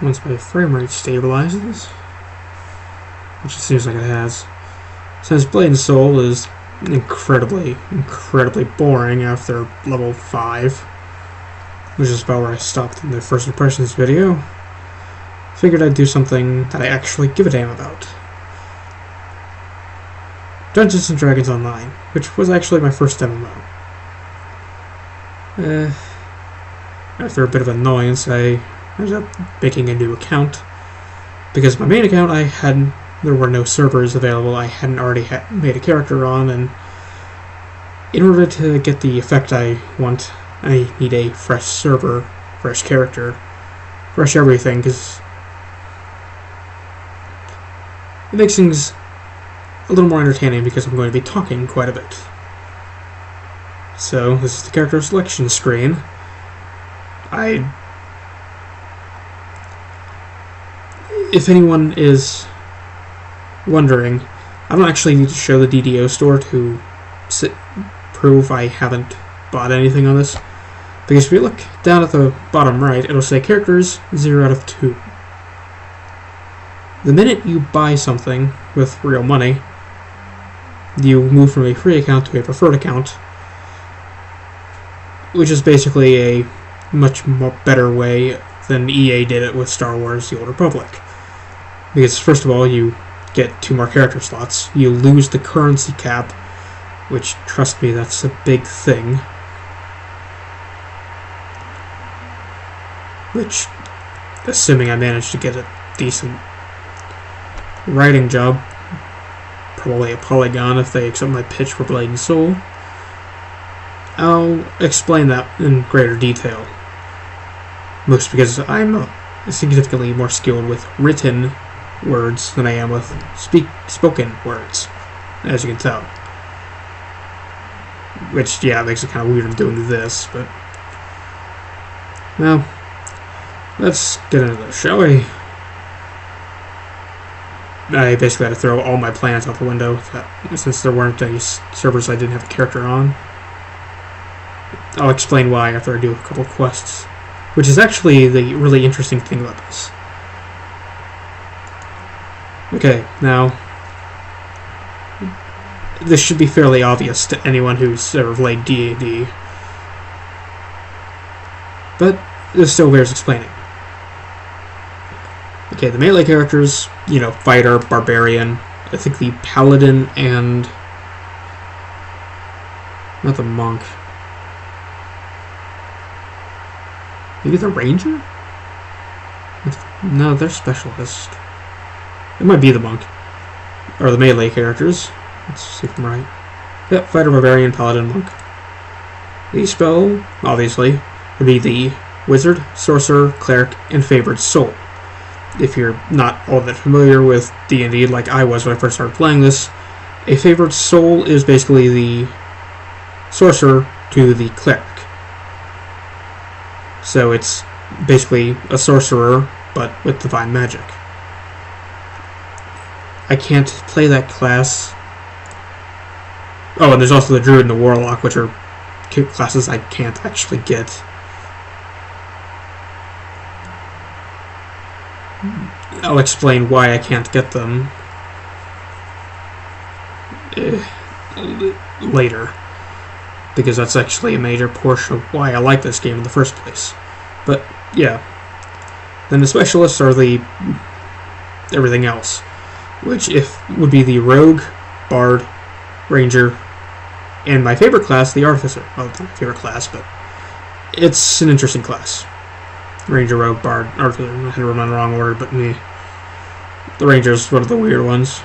once my frame rate stabilizes, which it seems like it has, since Blade and Soul is incredibly boring after level 5, which is about where I stopped in the first impressions video, figured I'd do something that I actually give a damn about. Dungeons & Dragons Online, which was actually my first MMO. After a bit of annoyance, I ended up making a new account, because my main account there were no servers available. I hadn't already made a character on, and in order to get the effect I want, I need a fresh server, fresh character, fresh everything, because it makes things a little more entertaining because I'm going to be talking quite a bit. So, this is the character selection screen. If anyone is wondering, I don't actually need to show the DDO store to prove I haven't bought anything on this, because if you look down at the bottom right, it'll say characters 0 out of 2. The minute you buy something with real money, you move from a free account to a preferred account, which is basically a much more better way than EA did it with Star Wars: The Old Republic. Because first of all, you get 2 more character slots, you lose the currency cap, which, trust me, that's a big thing. Which, assuming I manage to get a decent writing job, probably a Polygon if they accept my pitch for Blade and Soul, I'll explain that in greater detail. Most because I'm significantly more skilled with written words than I am with spoken words, as you can tell. Which, yeah, makes it kind of weird I'm doing this, but... Well, let's get into this, shall we? I basically had to throw all my plans out the window, since there weren't any servers I didn't have a character on. I'll explain why after I do a couple quests, which is actually the really interesting thing about this. Okay, now, this should be fairly obvious to anyone who's ever played D&D, but this still bears explaining. Okay, the melee characters, you know, fighter, barbarian, I think the paladin, and not the monk. Maybe the ranger? No, they're specialist. It might be the monk. Or the melee characters. Let's see if I'm right. Yep, fighter, barbarian, paladin, monk. The spell, obviously, would be the wizard, sorcerer, cleric, and favored soul. If you're not all that familiar with D&D like I was when I first started playing this, a favored soul is basically the sorcerer to the cleric. So it's basically a sorcerer, but with divine magic. I can't play that class. Oh, and there's also the druid and the warlock, which are classes I can't actually get. I'll explain why I can't get them later, because that's actually a major portion of why I like this game in the first place. But yeah, then the specialists are the everything else, which would be the rogue, bard, ranger, and my favorite class, the artificer. Well, not my favorite class, but it's an interesting class. Ranger, rogue, bard, artificer. I had to remember the wrong order, but the ranger is one of the weird ones,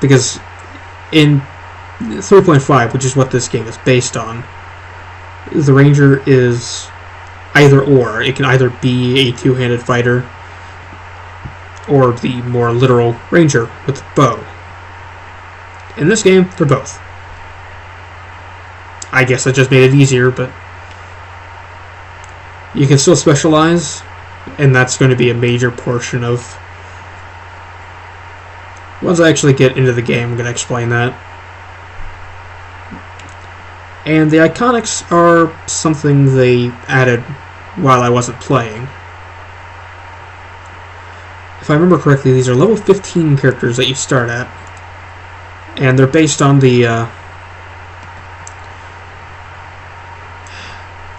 because in 3.5, which is what this game is based on, the ranger is either or. It can either be a two-handed fighter or the more literal ranger with a bow. In this game, they're both. I guess I just made it easier, but you can still specialize, and that's going to be a major portion of... Once I actually get into the game, I'm going to explain that. And the iconics are something they added while I wasn't playing. if I remember correctly, these are level 15 characters that you start at, and they're based on the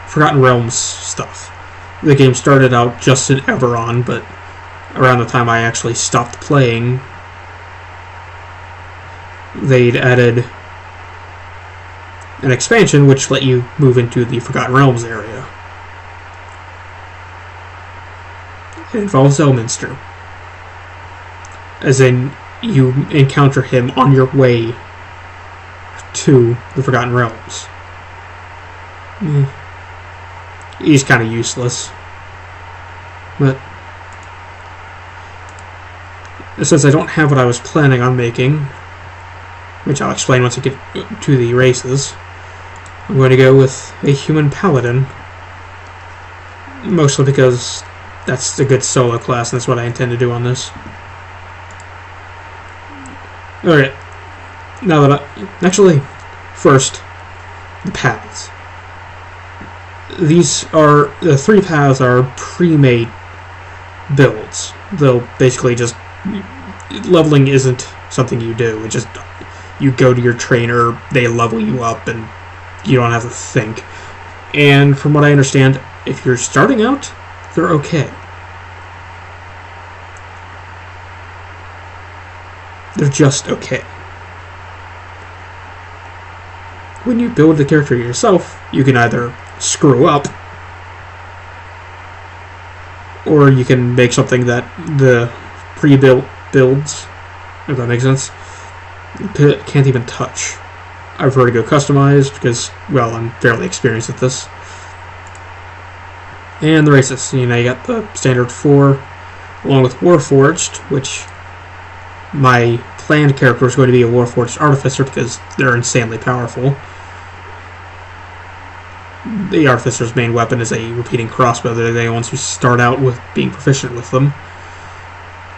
Forgotten Realms stuff. The game started out just in Eberron, but around the time I actually stopped playing, they'd added an expansion which let you move into the Forgotten Realms area. It involves Elminster. As in, you encounter him on your way to the Forgotten Realms. He's kind of useless. But since I don't have what I was planning on making, which I'll explain once I get to the races, I'm going to go with a human paladin. Mostly because that's a good solo class, and that's what I intend to do on this. Alright. Now that actually, first, the paths. These are, the 3 paths are pre-made builds. They'll basically just, leveling isn't something you do. It just, you go to your trainer, they level you up, and you don't have to think. And from what I understand, if you're starting out, they're okay. They're just okay. When you build the character yourself, you can either screw up, or you can make something that the pre-built builds, if that makes sense, can't even touch. I prefer to go customized because, well, I'm fairly experienced at this. And the races, you got the standard 4, along with Warforged, which my planned character is going to be a Warforged Artificer because they're insanely powerful. The Artificer's main weapon is a repeating crossbow. They're the ones who start out with being proficient with them.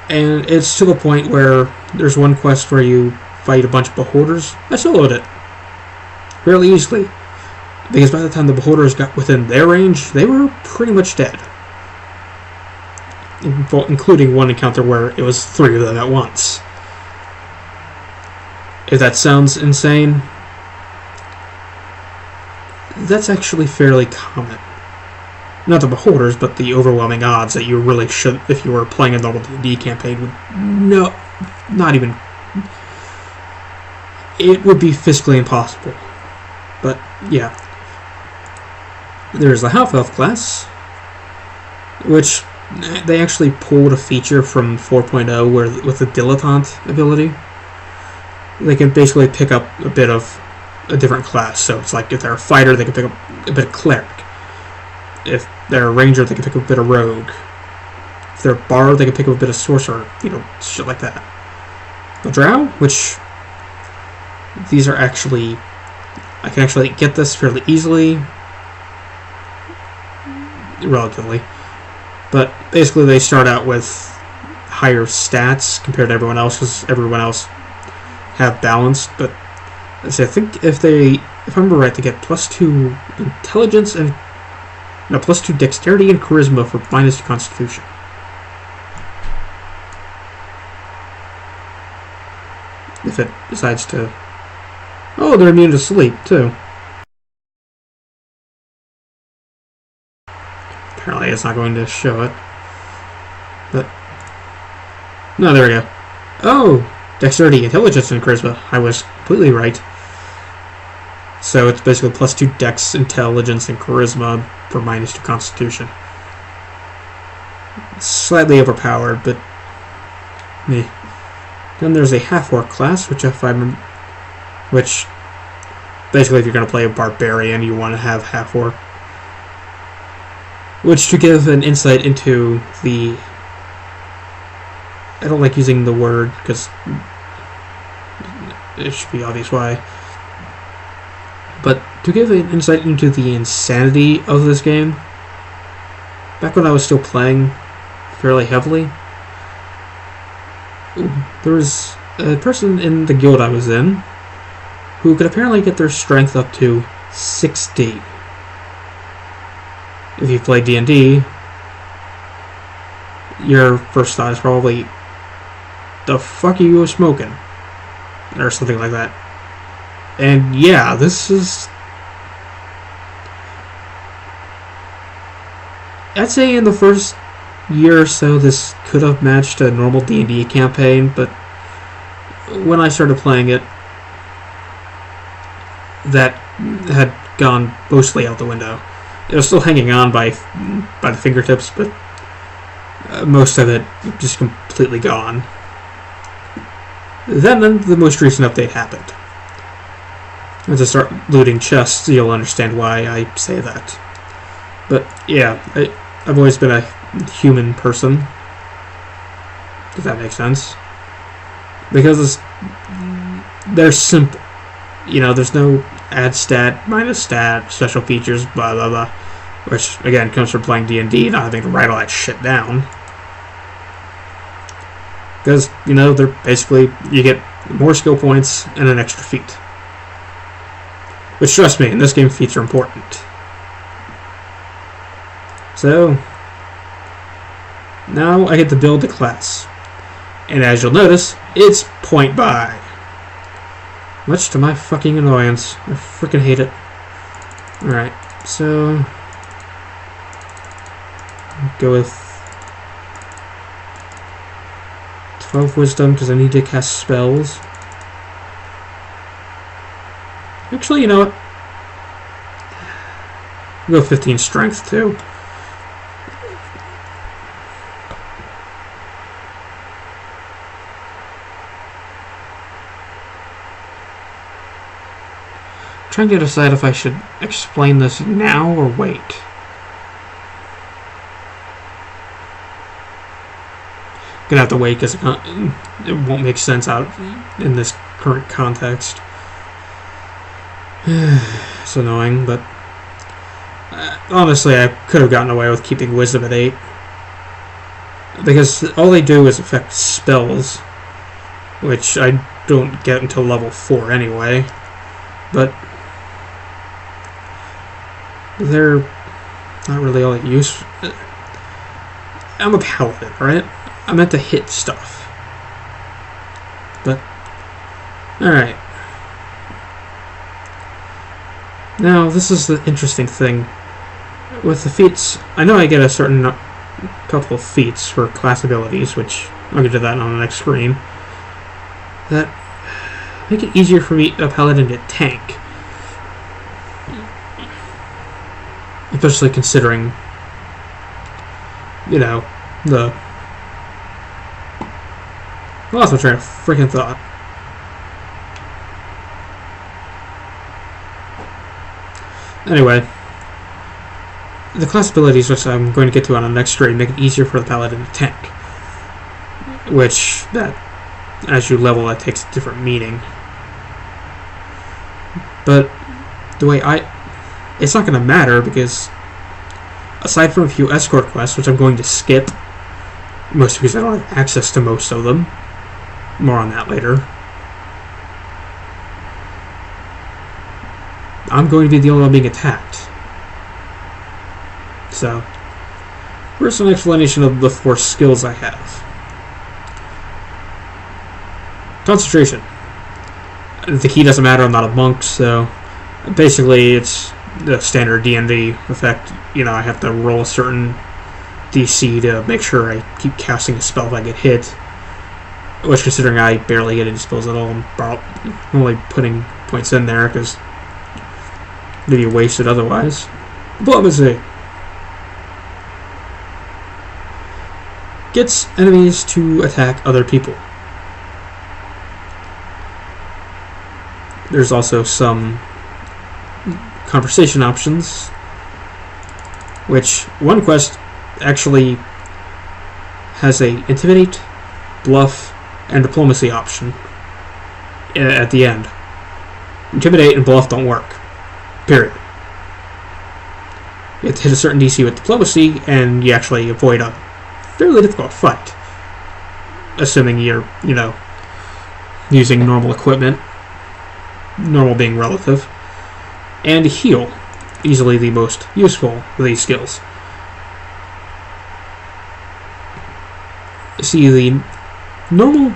And it's to the point where there's one quest where you fight a bunch of beholders. I soloed it fairly easily, because by the time the beholders got within their range, they were pretty much dead. Including one encounter where it was 3 of them at once. If that sounds insane, that's actually fairly common. Not the beholders, but the overwhelming odds that you really should, if you were playing a normal D&D campaign, would not even. It would be physically impossible. But yeah, there's the half-elf class, which they actually pulled a feature from 4.0 where with the dilettante ability, they can basically pick up a bit of a different class. So it's like if they're a fighter, they can pick up a bit of cleric. If they're a ranger, they can pick up a bit of rogue. If they're a bard, they can pick up a bit of sorcerer. Shit like that. The drow, which these are actually, I can actually get this fairly easily, relatively. But basically, they start out with higher stats compared to everyone else, because everyone else have balanced. But I think if I remember right, they get +2 intelligence and +2 dexterity and charisma for -2 constitution. If it decides to. Oh, they're immune to sleep too. Apparently, it's not going to show it. But no, there we go. Oh, dexterity, intelligence, and charisma. I was completely right. So it's basically +2 dex, intelligence, and charisma for -2 constitution. It's slightly overpowered, but meh. Then there's a half-orc class, which basically if you're going to play a barbarian, you want to have half-orc. Which, to give an insight into the... I don't like using the word, because it should be obvious why. But to give an insight into the insanity of this game, back when I was still playing fairly heavily, there was a person in the guild I was in who could apparently get their strength up to 60. If you play D&D, your first thought is probably, the fuck are you smoking? Or something like that. And yeah, this is... I'd say in the first year or so, this could have matched a normal D&D campaign, but when I started playing it, that had gone mostly out the window. It was still hanging on by the fingertips, but most of it just completely gone. Then the most recent update happened. Once I start looting chests, you'll understand why I say that. But yeah, I've always been a human person, if that makes sense. Because they're simple. You know, there's no add stat, minus stat, special features, blah blah blah. Which, again, comes from playing D&D, not having to write all that shit down. Because, you know, they're basically, you get more skill points and an extra feat. Which, trust me, in this game, feats are important. So, now I get to build the class. And as you'll notice, it's point buy. Much to my fucking annoyance. I freaking hate it. Alright, so... go with 12 wisdom because I need to cast spells. Actually, you know what? I'll go 15 strength too. Trying to decide if I should explain this now or wait. Gonna have to wait because it won't make sense out in this current context. It's annoying, but honestly, I could have gotten away with keeping wisdom at 8 because all they do is affect spells, which I don't get until level 4 anyway. But they're not really all that useful. I'm a paladin, right? I meant to hit stuff. But, alright. Now, this is the interesting thing. With the feats, I know I get a certain couple of feats for class abilities, which I'll get to that on the next screen, that make it easier for me, a paladin, to tank. Especially considering, you know, the... I lost my train of freaking thought. Anyway, the class abilities, which I'm going to get to on the next screen, make it easier for the paladin to tank. Which, that, as you level, that takes a different meaning. But the way it's not going to matter because aside from a few escort quests, which I'm going to skip, mostly because I don't have access to most of them. More on that later. I'm going to be the only one being attacked. So, here's an explanation of the 4 skills I have. Concentration. The key doesn't matter, I'm not a monk, so basically it's the standard D&D effect. You know, I have to roll a certain DC to make sure I keep casting a spell if I get hit. Which, considering I barely get any spells at all, I'm only putting points in there because they'd be wasted otherwise. Diplomacy gets enemies to attack other people. There's also some conversation options, which one quest actually has a intimidate, bluff, and diplomacy option at the end. Intimidate and bluff don't work. Period. You have to hit a certain DC with diplomacy, and you actually avoid a fairly difficult fight. Assuming you're, you know, using normal equipment. Normal being relative. And heal. Easily the most useful of these skills. See, the normal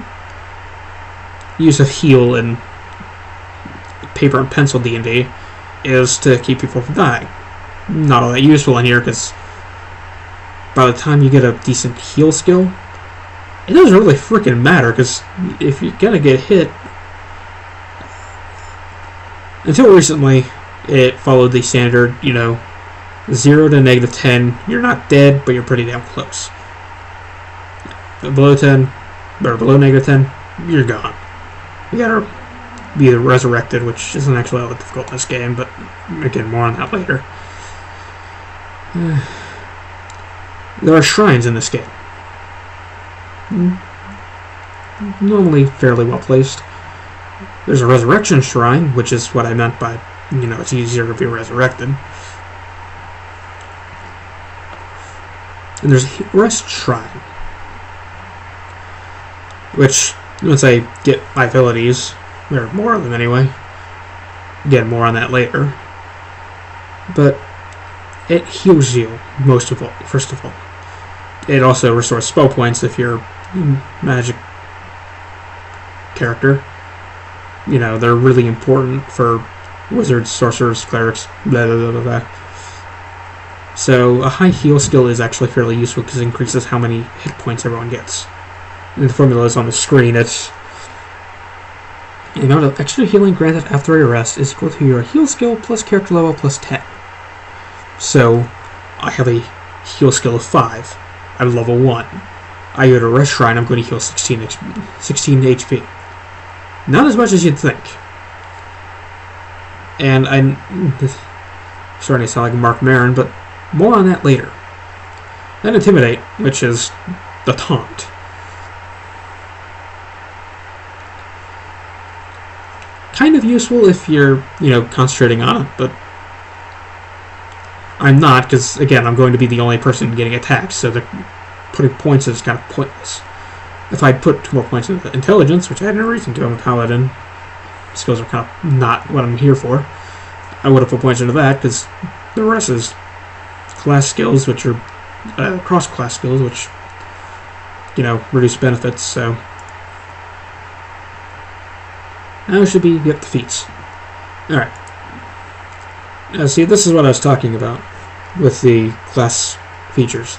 use of heal in paper and pencil D&D is to keep people from dying. Not all that useful in here, because by the time you get a decent heal skill, it doesn't really freaking matter, because if you're gonna get hit... Until recently, it followed the standard, 0 to -10, you're not dead, but you're pretty damn close. Below 10, or below -10, you're gone. You gotta be resurrected, which isn't actually all that difficult in this game, but again, more on that later. There are shrines in this game. Normally fairly well placed. There's a resurrection shrine, which is what I meant by, it's easier to be resurrected. And there's a rest shrine, which, once I get my abilities, or more of them anyway, again, more on that later, but it heals you, first of all. It also restores spell points if you're a magic character. They're really important for wizards, sorcerers, clerics, blah, blah, blah, blah, blah. So a high heal skill is actually fairly useful because it increases how many hit points everyone gets. And the formula is on the screen. It's the amount of extra healing granted after a rest is equal to your heal skill plus character level plus 10. So I have a heal skill of 5. I'm level 1. I go to Rest Shrine, I'm going to heal 16 HP. Not as much as you'd think. And I'm starting to sound like Mark Maron, but more on that later. Then Intimidate, which is the taunt. Kind of useful if you're, concentrating on it, but I'm not, because, again, I'm going to be the only person getting attacked, so putting points is kind of pointless. If I put 2 more points into intelligence, which I had no reason to, I'm a paladin, skills are kind of not what I'm here for, I would have put points into that, because the rest is class skills, which are cross-class skills, which, reduce benefits, so now it should be, the feats. Alright. See, this is what I was talking about with the class features.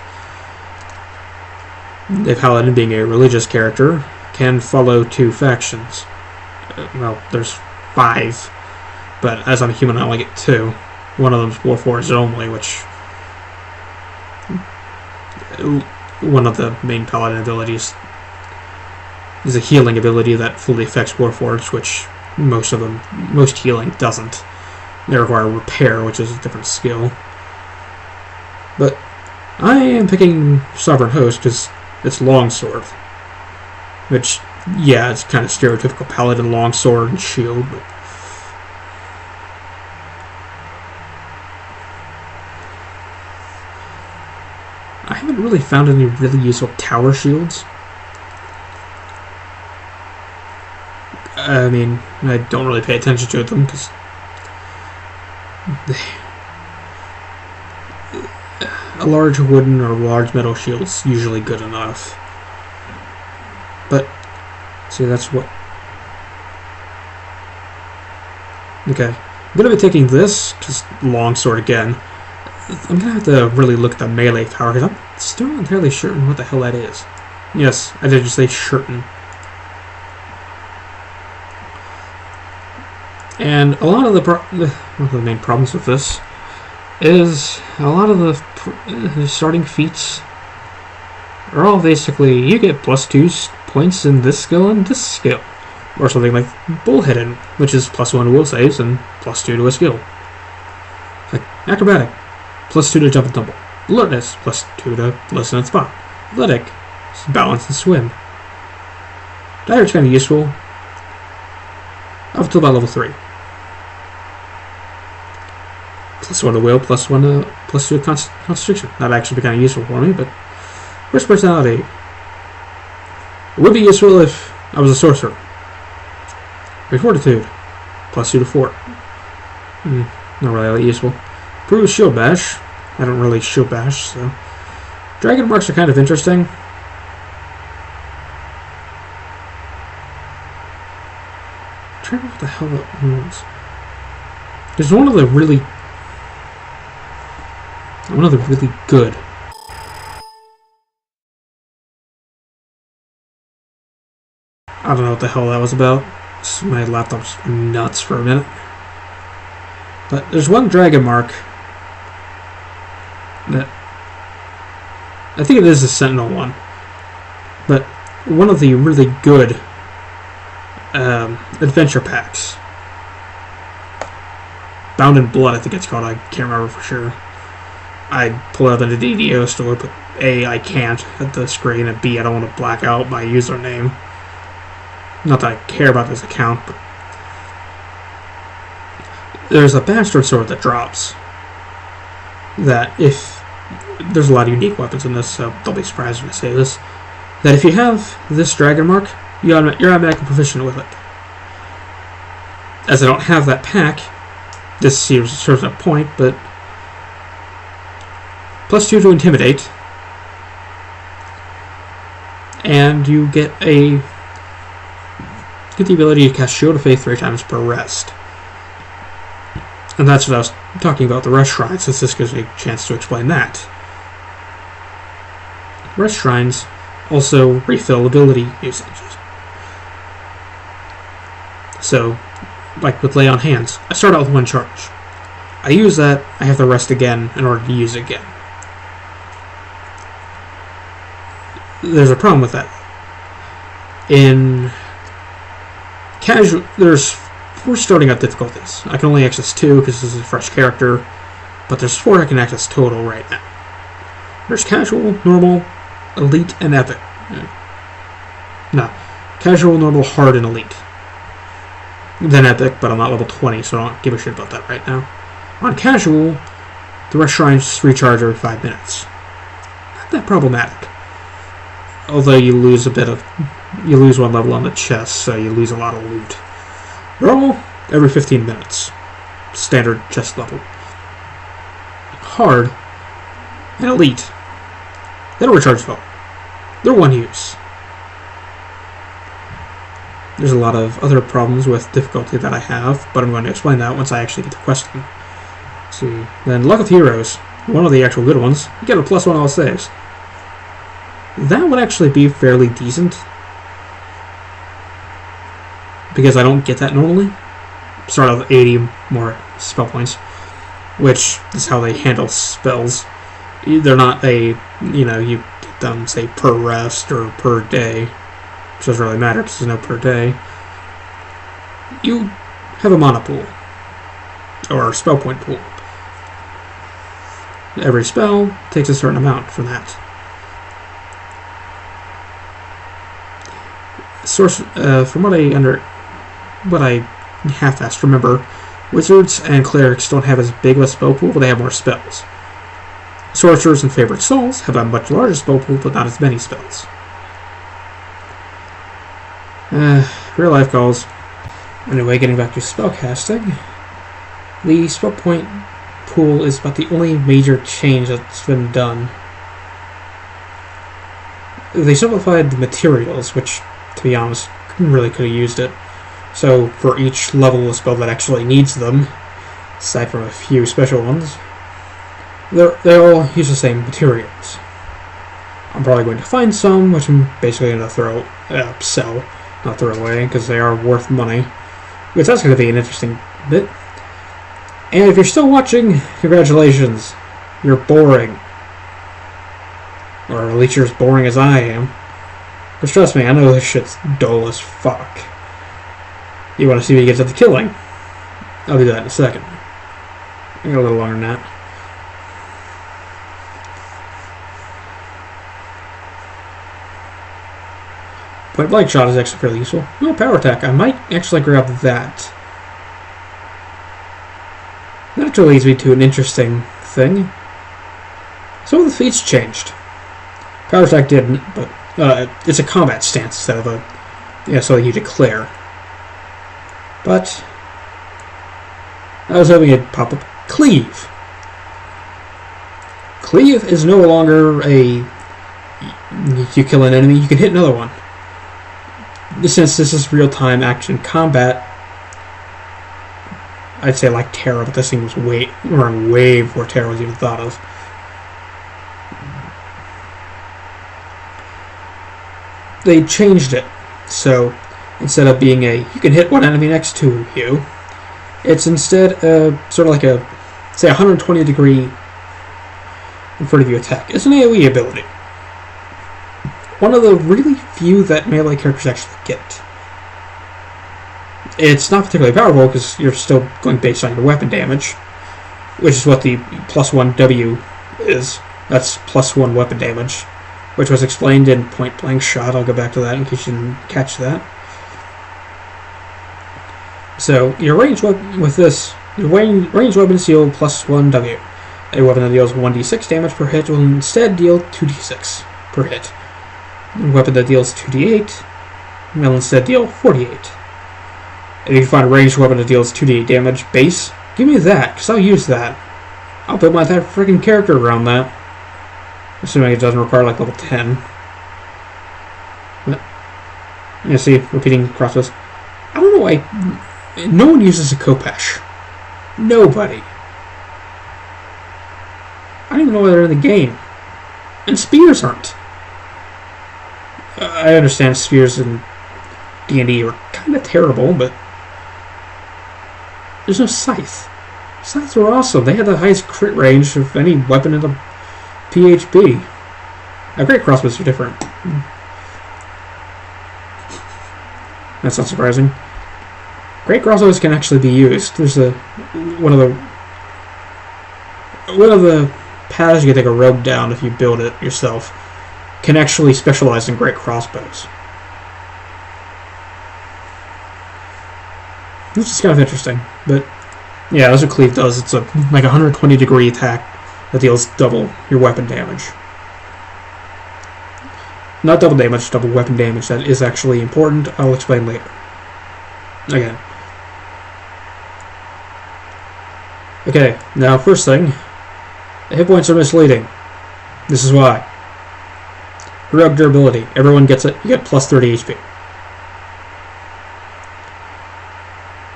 A paladin, being a religious character, can follow 2 factions. Well, there's 5, but as I'm a human, I only get 2. One of them's Warforged only, which... One of the main paladin abilities is a healing ability that fully affects Warforged, which most healing doesn't. They require repair, which is a different skill. But I am picking Sovereign Host because it's longsword. Which, yeah, it's kind of stereotypical paladin, longsword, and shield, but I haven't really found any really useful tower shields. I mean, I don't really pay attention to them because a large wooden or large metal shield is usually good enough. But, see, that's what... Okay, I'm going to be taking this, just longsword again. I'm going to have to really look at the melee power, because I'm still not entirely certain what the hell that is. Yes, I did just say certain. And a lot of one of the main problems with this is a lot of the starting feats are all basically, you get +2 points in this skill and this skill. Or something like Bullheaded, which is +1 to will saves and +2 to a skill. Like Acrobatic, +2 to jump and tumble. Alertness, +2 to listen and spot. Athletic, balance and swim. Dire's kind of useful up until about level 3. +1 to will, +2 to constitution. That actually be kind of useful for me, but first personality. It would be useful if I was a sorcerer. Fortitude, +2 to fort. Not really that useful. Improves shield bash. I don't really shield bash, so. Dragon marks are kind of interesting. what the hell that was. There's one of the really good. I don't know what the hell that was about. My laptop's nuts for a minute. But there's one dragon mark that I think it is the Sentinel one. But one of the really good adventure packs. Bound in Blood, I think it's called. I can't remember for sure. I pull it up in the DDO store, but A, I can't at the screen, and B, I don't want to black out my username. Not that I care about this account, but there's a bastard sword that drops. That if there's a lot of unique weapons in this, so don't be surprised when I say this. That if you have this dragon mark, you're automatically proficient with it. As I don't have that pack, this serves a point, but +2 to intimidate, and you get the ability to cast Shield of Faith 3 times per rest. And that's what I was talking about, the rest shrines, since this gives me a chance to explain that. Rest shrines also refill ability usages. So, like with Lay on Hands, I start out with 1 charge. I use that, I have to rest again in order to use it again. There's a problem with that. In casual, we're starting out difficulties. I can only access 2 because this is a fresh character, but there's 4 I can access total right now. There's casual, normal, elite, and epic. No, casual, normal, hard, and elite. Then epic, but I'm not level 20, so I don't give a shit about that right now. On casual, the rest shrines recharge every 5 minutes. Not that problematic. Although you lose 1 level on the chest, so you lose a lot of loot. Normal, every 15 minutes. Standard chest level. Hard and elite, they don't recharge full. They're 1 use. There's a lot of other problems with difficulty that I have, but I'm going to explain that once I actually get the question. Let's see. Then Luck of Heroes, one of the actual good ones, you get a +1 all saves. That would actually be fairly decent, because I don't get that normally. Start out with 80 more spell points, which is how they handle spells. They're not you get them, say, per rest or per day, which doesn't really matter because there's no per day. You have a mana pool, or a spell point pool. Every spell takes a certain amount from that. Source, from what I half-assed remember, wizards and clerics don't have as big of a spell pool, but they have more spells. Sorcerers and favorite souls have a much larger spell pool, but not as many spells. Real life calls. Anyway, getting back to spellcasting, the spell point pool is about the only major change that's been done. They simplified the materials, which, to be honest, really could have used it. So, for each level of the spell that actually needs them, aside from a few special ones, they all use the same materials. I'm probably going to find some, which I'm basically going to sell, not throw away, because they are worth money. Which that's going to be an interesting bit. And if you're still watching, congratulations. You're boring. Or at least you're as boring as I am. But trust me, I know this shit's dull as fuck. You want to see me get to the killing? I'll do that in a second. I got a little longer than that. Point blank shot is actually fairly useful. No, power attack. I might actually grab that. That actually leads me to an interesting thing. Some of the feats changed. Power attack didn't, but it's a combat stance instead of something you declare. But I was hoping it'd pop up. Cleave. Cleave is no longer you kill an enemy, you can hit another one. Since this is real-time action combat, I'd say like Terra, but this thing was running way before Terra was even thought of. They changed it, so instead of being you can hit one enemy next to you, it's instead sort of like say 120 degree in front of you attack. It's an AoE ability. One of the really few that melee characters actually get. It's not particularly powerful because you're still going based on your weapon damage, which is what the +1 W is. That's +1 weapon damage, which was explained in Point Blank Shot. I'll go back to that in case you didn't catch that. So your range weapon with this, your range weapons deal +1 W. A weapon that deals 1d6 damage per hit will instead deal 2d6 per hit. A weapon that deals 2d8 will instead deal 4d8. And if you find a ranged weapon that deals 2d8 damage base, give me that, because I'll use that. I'll build my entire freaking character around that. Assuming it doesn't require like level 10. But, you see, repeating crossbows. I don't know why no one uses a Kopesh. Nobody. I don't even know why they're in the game. And spears aren't. I understand spears in D&D are kind of terrible, but there's no scythe. Scythes were awesome. They had the highest crit range of any weapon in the PHB. Great crossbows are different. That's not surprising. Great crossbows can actually be used. There's one of the paths you can take a rogue down if you build it yourself can actually specialize in great crossbows. Which is kind of interesting, but yeah, that's what cleave does. It's like 120 degree attack that deals double your weapon damage. Not double damage, double weapon damage. That is actually important. I'll explain later. Again. Okay, now first thing, the hit points are misleading. This is why. Heroic durability. Everyone gets it. You get plus 30 HP.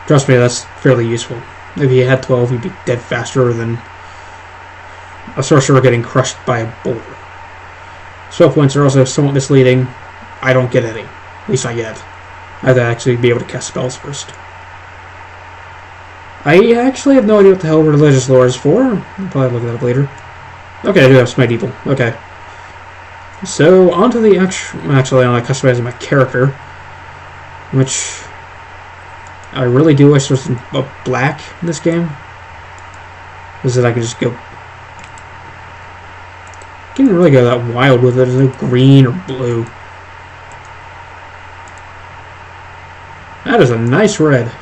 Trust me, that's fairly useful. If you had 12, you'd be dead faster than a sorcerer getting crushed by a boulder. Spell points are also somewhat misleading. I don't get any. At least not yet. I have to actually be able to cast spells first. I actually have no idea what the hell religious lore is for. I'll probably look that up later. Okay, I do have Smite Evil. Okay. So, on to the actually on customizing my character, which I really do wish there was a black in this game. Is that I could just go. Can't really go that wild with it. There's no green or blue. That is a nice red.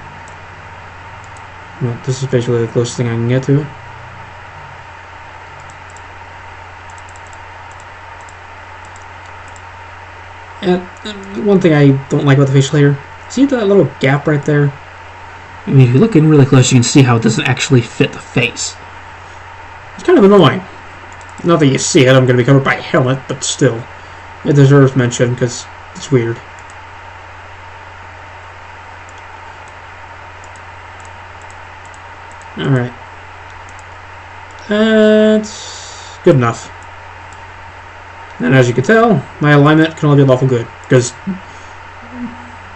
Well, this is basically the closest thing I can get to it. And one thing I don't like about the facial hair, see that little gap right there? I mean, if you look in really close, you can see how it doesn't actually fit the face. It's kind of annoying. Not that you see it, I'm going to be covered by a helmet, but still. It deserves mention, because it's weird. Alright. That's good enough. And as you can tell, my alignment can only be lawful good, because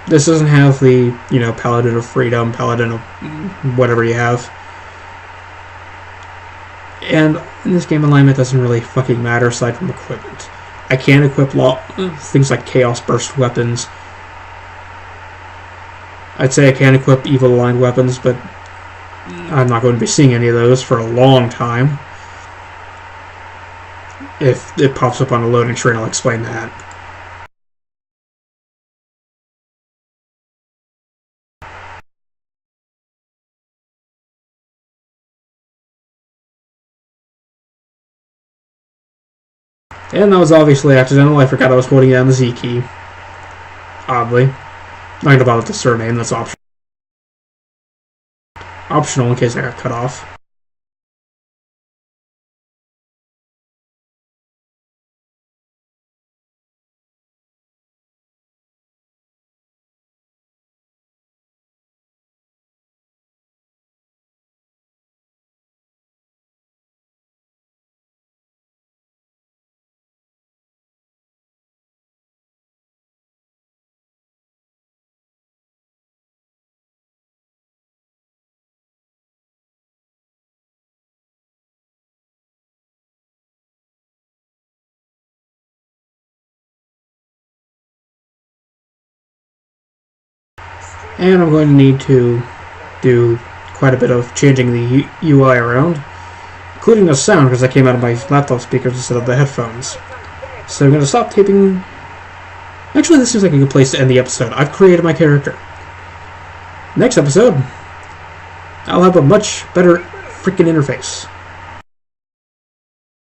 this doesn't have the, Paladin of Freedom, Paladin of whatever you have. And in this game, alignment doesn't really fucking matter aside from equipment. I can equip things like Chaos Burst weapons. I'd say I can equip evil aligned weapons, but I'm not going to be seeing any of those for a long time. If it pops up on the loading screen, I'll explain that. And that was obviously accidental. I forgot I was holding down the Z key. Oddly. Not going to bother with the surname, that's optional. Optional in case I got cut off. And I'm going to need to do quite a bit of changing the UI around, including the sound, because I came out of my laptop speakers instead of the headphones. So I'm going to stop taping. Actually, this seems like a good place to end the episode. I've created my character. Next episode, I'll have a much better freaking interface.